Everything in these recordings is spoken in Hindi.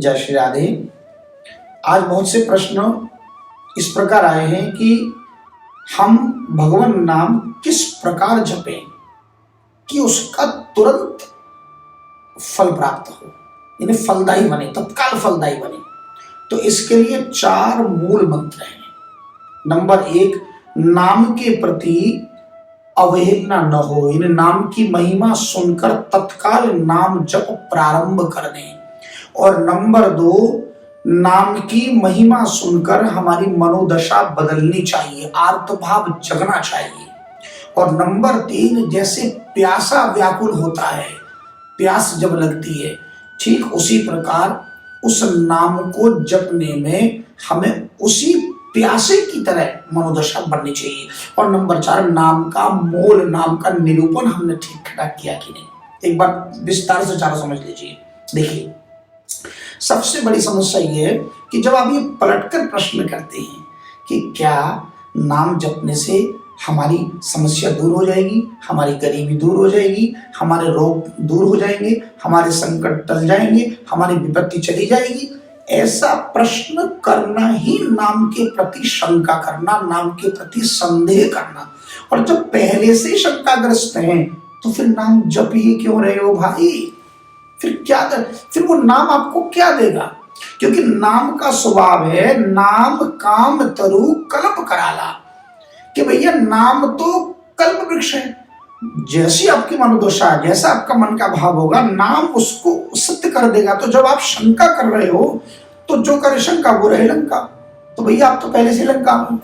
जय श्री राधे। आज बहुत से प्रश्न इस प्रकार आए हैं कि हम भगवान नाम किस प्रकार जपें कि उसका तुरंत फल प्राप्त हो, यानी फलदायी बने, तत्काल फलदायी बने। तो इसके लिए 4 मूल मंत्र हैं। नंबर 1, नाम के प्रति अवहेलना न हो, यानी नाम की महिमा सुनकर तत्काल नाम जप प्रारंभ कर दें। और नंबर 2, नाम की महिमा सुनकर हमारी मनोदशा बदलनी चाहिए, आर्तभाव जगना चाहिए। और नंबर 3, जैसे प्यासा व्याकुल होता है, प्यास जब लगती है, ठीक उसी प्रकार उस नाम को जपने में हमें उसी प्यासे की तरह मनोदशा बननी चाहिए। और नंबर 4, नाम का मोल, नाम का निरूपण हमने ठीक ठाक किया कि नहीं। एक बार विस्तार से चारों समझ लीजिए। देखिए, सबसे बड़ी समस्या ये है कि जब आप ये पलटकर प्रश्न करते हैं कि क्या नाम जपने से हमारी समस्या दूर हो जाएगी, हमारी गरीबी दूर हो जाएगी, हमारे रोग दूर हो जाएंगे, हमारे संकट टल जाएंगे, हमारी विपत्ति चली जाएगी, ऐसा प्रश्न करना ही नाम के प्रति शंका करना, नाम के प्रति संदेह करना। और जब पहले से शंकाग्रस्त हैं तो फिर नाम जप ही क्यों रहे हो भाई? फिर वो नाम आपको क्या देगा? क्योंकि नाम का स्वभाव है नाम काम तरु कल्प कराला, कि भैया नाम तो कल्प वृक्ष है। जैसी आपकी मनोदशा, जैसा आपका मन का भाव होगा, नाम उसको सत्य कर देगा। तो जब आप शंका कर रहे हो तो जो करे शंका वो रहे लंका। तो भैया आप तो पहले से लंका में,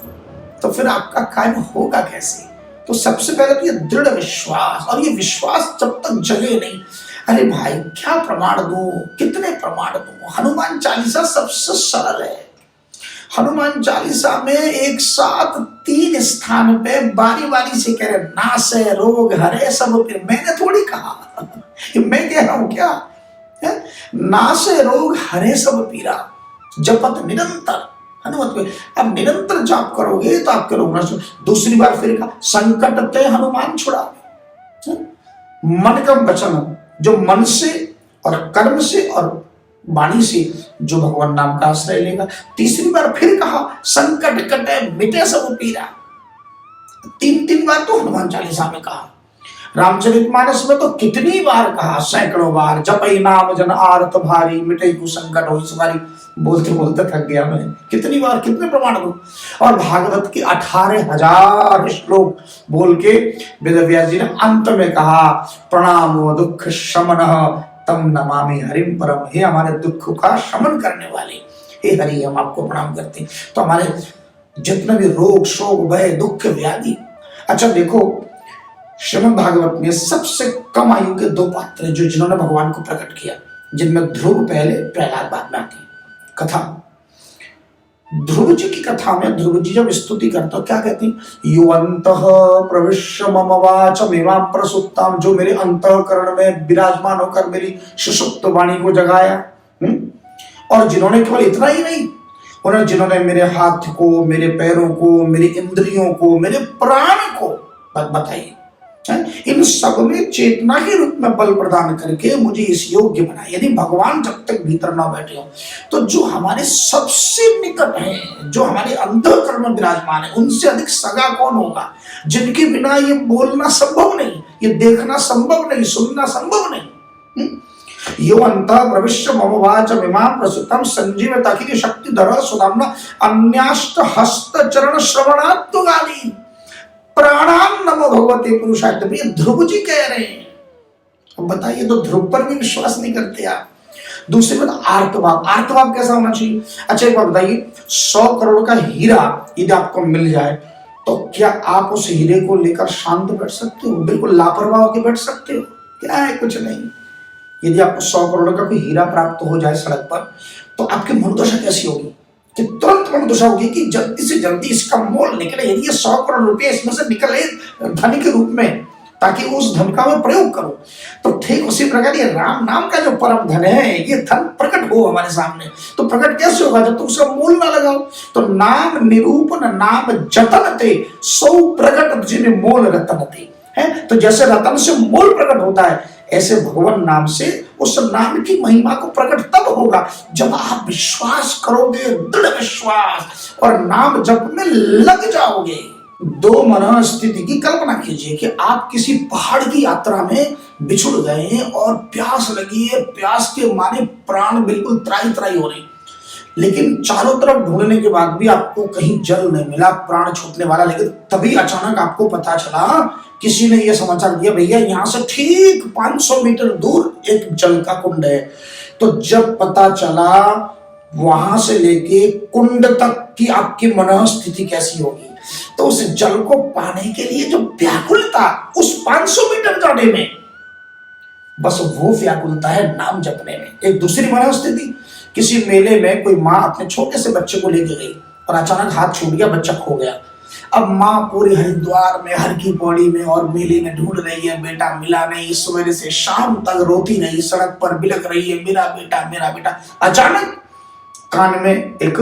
तो फिर आपका कार्य होगा कैसे? तो सबसे पहले तो ये दृढ़ विश्वास, और ये विश्वास जब तक जगे नहीं, अरे भाई क्या प्रमाण दूं, कितने प्रमाण दूं? हनुमान चालीसा सबसे सरल है। हनुमान चालीसा में एक साथ 3 स्थान पे बारी बारी से कह रहे नासे रोग हरे सब पीरा। मैंने थोड़ी कहा, मैं कह रहा हूं क्या है? नासे रोग हरे सब पीरा, जपत निरंतर हनुमत पे। अब निरंतर जाप करोगे तो आपके रोग नष्ट। दूसरी बार फिर कहा संकट ते हनुमान छुड़ावे। मन का वचन, जो मन से और कर्म से और वाणी से जो भगवान नाम का आश्रय लेगा। तीसरी बार फिर कहा संकट कटे मिटे सब पीरा। 3 बार तो हनुमान चालीसा में कहा। रामचरितमानस में तो कितनी बार कहा, सैकड़ों बार। जपई नाम जन आरत भारी, मिटे को संकट हो सवारी। बोलते बोलते थक गया मैं। कितनी बार, कितने प्रमाण दूं? और भागवत के 18,000 श्लोक बोल के वेदव्यास जी ने अंत में कहा प्रणामो दुख शमनः तम नमामि हरिम परम। हे हमारे दुख का शमन करने वाले, हे हरि, हम आपको प्रणाम करते हैं। तो हमारे जितने भी रोग शोक भय दुख व्याधि। अच्छा देखो, श्रीमद् भागवत में सबसे कम आयु के 2 पात्र हैं जो जिन्होंने भगवान को प्रकट किया, जिनमें ध्रुव पहले, प्रहलाद बाद में आती कथा। ध्रुव जी की कथा में ध्रुव जी जब स्तुति करते हो क्या कहते हैं? युवन्तः प्रविश्य मम वाचमिमां प्रसुप्तां, जो मेरे अंतःकरण में विराजमान होकर मेरी सुषुप्त वाणी को जगाया। और जिन्होंने केवल इतना ही नहीं, उन्होंने जिन्होंने मेरे हाथ को, मेरे पैरों को, मेरी इंद्रियों को, मेरे प्राण को बताई, इन सब में चेतना के रूप में बल प्रदान करके मुझे इस योग्य बनाया। यदि भगवान जब तक भीतर ना बैठे हो, तो जो हमारे सबसे निकट हैं, जो हमारे अंतःकरण में विराजमान है, उनसे अधिक सगा कौन होगा? जिनके बिना ये बोलना संभव नहीं, ये देखना संभव नहीं, सुनना संभव नहीं। यो अंतः प्रविश्य मम वाचमिमां प्रसुप्तां संजीवयति शक्तिधरः सुधाम्ना अन्याष्ट हस्त चरण श्रवणात्तुगाली प्राणान नमो भगवते पुरुषाय। ध्रुव जी कह रहे हैं। अब बताइए, तो ध्रुव पर भी विश्वास नहीं करते आप। दूसरी बात, आर्तभाव। आर्तभाव कैसा होना चाहिए? अच्छा एक बात बताइए, 100 करोड़ का हीरा यदि आपको मिल जाए तो क्या आप उस हीरे को लेकर शांत बैठ सकते हो? बिल्कुल लापरवाह होकर बैठ सकते हो? क्या है, कुछ नहीं। यदि आपको 100 करोड़ का कोई हीरा प्राप्त हो जाए सड़क पर, तो आपकी मनोदशा कैसी होगी? कि तुरंत मनोदशा होगी कि जल्दी से जल्दी इसका मोल निकले। यदि ये 100 करोड़ रुपए इसमें से निकले धन के रूप में, ताकि उस धन का मैं प्रयोग करूं। तो ठीक उसी प्रकार ये राम नाम का जो परम धन है, ये धन प्रकट हो हमारे सामने। तो प्रकट कैसे होगा? जब तुम उसका मोल ना लगाओ। तो नाम निरूपण नाम जतन ते सौ प्रकट जिन्हें मोल रतन ते है। तो जैसे रतन से मोल प्रकट होता है, ऐसे भगवान नाम से उस नाम की महिमा को प्रकट तब होगा जब आप विश्वास करोगे, दृढ़ विश्वास, और नाम जप में लग जाओगे। दो मन स्थिति की कल्पना कीजिए कि आप किसी पहाड़ की यात्रा में बिछुड़ गए हैं और प्यास लगी है, प्यास के मारे प्राण बिल्कुल त्राही त्राही हो रहे, लेकिन चारों तरफ ढूंढने के बाद भी आपको कहीं जल नहीं मिला, प्राण छूटने वाला। लेकिन तभी अचानक आपको पता चला, किसी ने यह समाचार दिया, भैया यहाँ से ठीक 500 मीटर दूर एक जल का कुंड है। तो जब पता चला, वहां से लेके कुंड तक की आपकी मनोस्थिति कैसी होगी, तो उस जल को पाने के लिए जो व्याकुलता उस 500 मीटर जाने में, बस वो व्याकुलता है नाम जपने में। एक दूसरी मनोस्थिति, किसी मेले में कोई माँ अपने छोटे से बच्चे को लेके गई और अचानक हाथ छूट गया, बच्चा खो गया। अब माँ पूरी हरिद्वार में, हर की पौड़ी में और मेले में ढूंढ रही है, बेटा मिला नहीं, सवेरे से शाम तक रोती रही, सड़क पर बिलक रही है, मेरा बेटा मेरा बेटा। अचानक कान में एक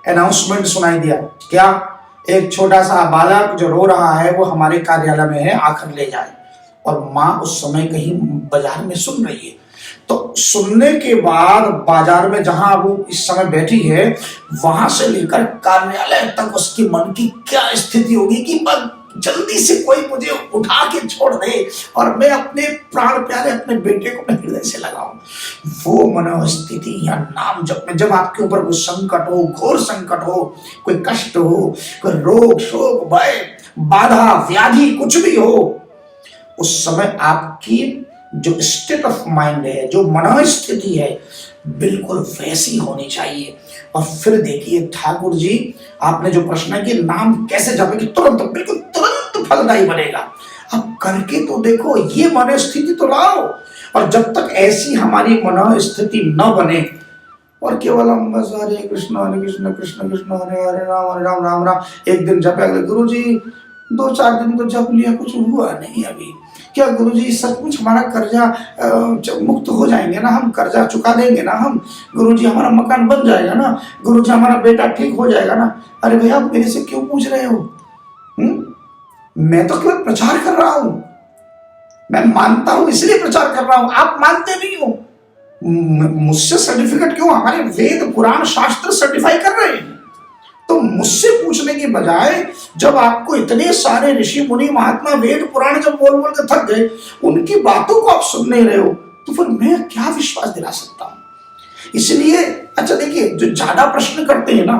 अनाउंसमेंट सुनाई दिया, क्या? एक छोटा सा बालक जो रो रहा है वो हमारे कार्यालय में है, आकर ले जाए। और माँ उस समय कहीं बाजार में सुन रही है। तो सुनने के बाद बाजार में जहां वो इस समय बैठी है, वहां से लेकर कार्यालय तक उसके मन की क्या स्थिति होगी कि बस जल्दी से कोई मुझे उठा के छोड़ दे और मैं अपने प्राण प्यारे अपने बेटे को अपने हृदय से लगाऊं। वो मनोस्थिति या नाम जब में, जब आपके ऊपर कोई संकट हो, घोर संकट हो, कोई कष्ट हो, कोई रोग शोक भय बाधा व्याधि कुछ भी हो, उस समय आपकी जो स्टेट ऑफ माइंड है, जो मनोस्थिति है, बिल्कुल वैसी होनी चाहिए। और फिर देखिए ठाकुर जी, आपने जो प्रश्न है कि नाम कैसे जपे कि तुरंत, बिल्कुल तुरंत फलदायी बनेगा, अब करके तो देखो, ये मनोस्थिति तो लाओ। और जब तक ऐसी हमारी मनोस्थिति न बने और केवल हम बस हरे कृष्ण कृष्ण कृष्ण हरे हरे राम राम राम, एक दिन जपे, अगले गुरु जी 2-4 दिन तो जप लिया, कुछ हुआ नहीं अभी, क्या गुरुजी सचमुच हमारा कर्जा मुक्त हो जाएंगे ना, हम कर्जा चुका देंगे ना, हम गुरुजी हमारा मकान बन जाएगा ना, गुरुजी हमारा बेटा ठीक हो जाएगा ना। अरे भैया, आप मेरे से क्यों पूछ रहे हो? मैं तो केवल प्रचार कर रहा हूं, मैं मानता हूं इसलिए प्रचार कर रहा हूं, आप मानते नहीं हो। मुझसे सर्टिफिकेट क्यों? हमारे वेद पुराण शास्त्र सर्टिफाई कर रहे हैं। तो मुझसे पूछने के बजाय जब आपको इतने सारे ऋषि मुनि महात्मा वेद पुराण जब बोल बोल के थक गए, उनकी बातों को आप सुन नहीं रहे हो, तो फिर मैं क्या विश्वास दिला सकता हूं? इसलिए अच्छा देखिए, जो ज्यादा प्रश्न करते हैं ना,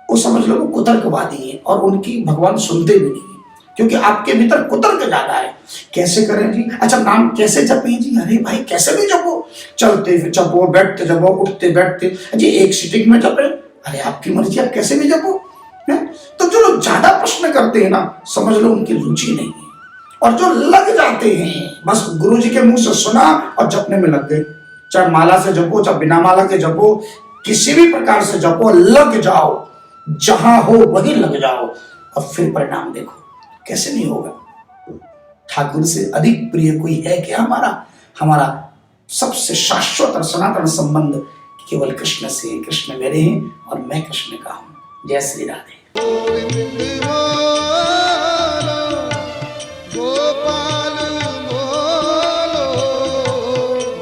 वो समझ लो कुतर्कवादी है और उनकी भगवान सुनते भी नहीं, क्योंकि आपके भीतर कुतर्क ज्यादा है। कैसे करें जी? अच्छा नाम कैसे जपें जी? अरे भाई कैसे भी जपो, चलते जपो, बैठते जपो, उठते बैठते जी, एक सिटिंग में जपे, अरे आपकी मर्जी, आप कैसे भी जपो। तो जो लोग ज्यादा प्रश्न करते हैं ना, समझ लो उनकी रुचि नहीं है। और जो लग जाते हैं, बस गुरुजी के मुंह से सुना और जपने में लग गए, चाहे माला से जपो चाहे बिना माला के जपो, किसी भी प्रकार से जपो, लग जाओ, जहां हो वहीं लग जाओ, और फिर परिणाम देखो कैसे नहीं होगा। ठाकुर से अधिक प्रिय कोई है क्या हमारा? हमारा सबसे शाश्वत और सनातन संबंध केवल कृष्ण से। कृष्ण मेरे हैं और मैं कृष्ण का हूं। जय श्री राधे।